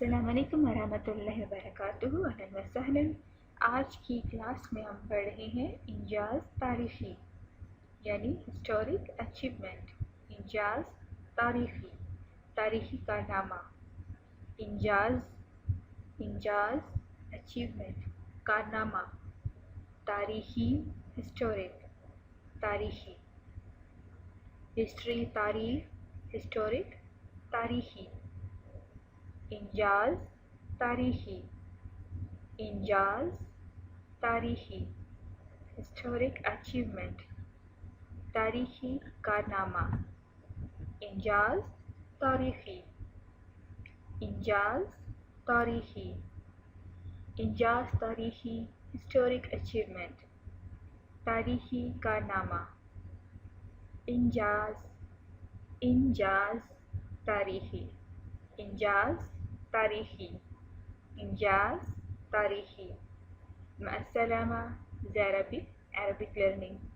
السلام علیکم ورحمۃ اللہ وبرکاتہ، اہلا وسہلا۔ آج کی کلاس میں ہم پڑھ رہے ہیں انجاز تاریخی یعنی ہسٹورک اچیومنٹ۔ انجاز تاریخی، تاریخی کارنامہ۔ انجاز اچیومنٹ، کارنامہ۔ تاریخی ہسٹورک، تاریخی۔ ہسٹری تاریخ، ہسٹورک تاریخی۔ انجاز تاریخی، انجاز تاریخی۔ ہسٹورک اچیومنٹ، تاریخی کارنامہ۔ انجاز تاریخی، انجاز تاریخی۔ انجاز تاریخی، ہسٹورک اچیومنٹ، تاریخی کارنامہ۔ انجاز تاریخی، انجاز تاریخی، انجاز تاریخی۔ مع السلامة، زي Arabic learning.